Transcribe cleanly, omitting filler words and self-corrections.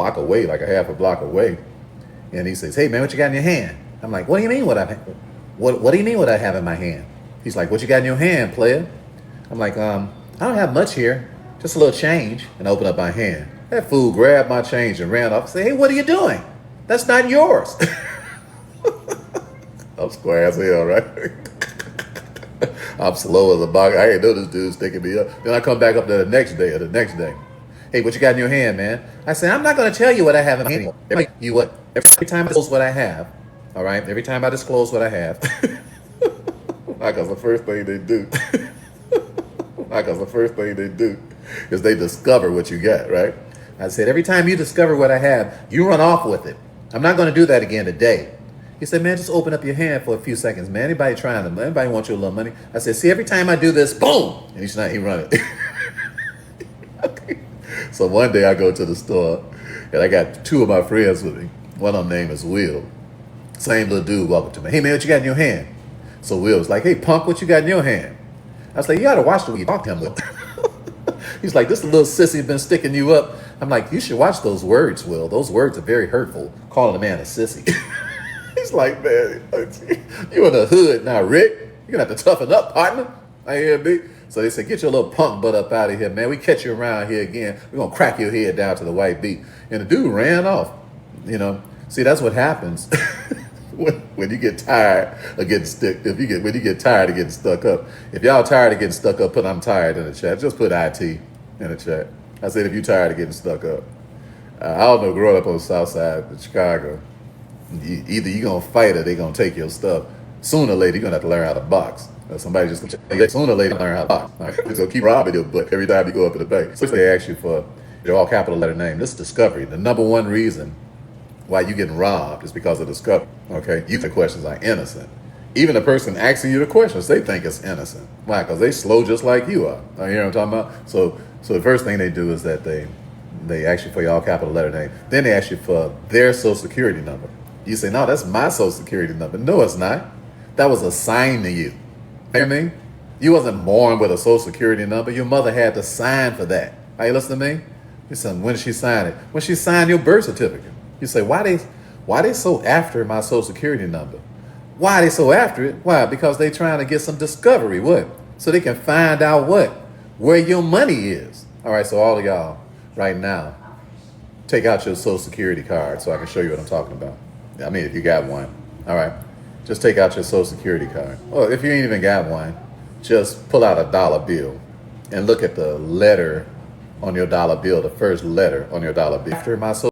block away, like a half a block away. And he says, hey, man, what you got in your hand? I'm like, what do you mean what do you mean what I have in my hand? He's like, what you got in your hand, player? I'm like, I don't have much here. Just a little change. And I open up my hand. That fool grabbed my change and ran off and said, hey, what are you doing? That's not yours. I'm square as hell, right? I'm slow as a bug. I ain't know this dude's sticking me up. Then I come back up there the next day. Hey, what you got in your hand, man? I said, I'm not going to tell you what I have in my hand. Every time I disclose what I have, all right? Every time I disclose what I have, because the first thing they do, is they discover what you got, right? I said, every time you discover what I have, you run off with it. I'm not going to do that again today. He said, man, just open up your hand for a few seconds, man. Anybody want your little money? I said, see, every time I do this, boom, and he run it. So one day I go to the store, and I got two of my friends with me. One of them name is Will. Same little dude walking to me. Hey, man, what you got in your hand? So Will was like, hey, punk, what you got in your hand? I was like, you got to watch the way you talk to him. He's like, this little sissy been sticking you up. I'm like, you should watch those words, Will. Those words are very hurtful, calling a man a sissy. He's like, man, you in the hood now, Rick. You're going to have to toughen up, partner. I hear me. So they said, get your little punk butt up out of here, man. We catch you around here again. We're going to crack your head down to the white beat. And the dude ran off, you know. See, that's what happens when you get tired of getting when you get tired of getting stuck up. If y'all tired of getting stuck up, put I'm tired in the chat. Just put IT in the chat. I said, if you're tired of getting stuck up. I don't know, growing up on the south side of Chicago, either you're going to fight or they're going to take your stuff. Sooner or later, you're going to have to learn how to box. Somebody just going to tell you, sooner or later, learn how to box. Right? They're going to keep robbing you, but every time you go up in the bank. So they ask you for your all capital letter name. This is discovery. The number one reason why you're getting robbed is because of discovery. Okay? You think questions are innocent. Even the person asking you the questions, they think it's innocent. Why? Because they slow just like you are. You hear what I'm talking about? So the first thing they do is that they ask you for your all capital letter name. Then they ask you for their social security number. You say, no, that's my social security number. No, it's not. That was assigned to you. You know what I mean? You wasn't born with a social security number. Your mother had to sign for that. Are you listening to me? You said, when did she sign it? When she signed your birth certificate. You say, why they so after my social security number? Why are they so after it? Why? Because they trying to get some discovery. What? So they can find out what? Where your money is. All right, so all of y'all right now, take out your social security card so I can show you what I'm talking about. I mean, if you got one. All right. Just take out your social security card. Or if you ain't even got one, just pull out a dollar bill and look at the letter on your dollar bill, the first letter on your dollar bill. After my social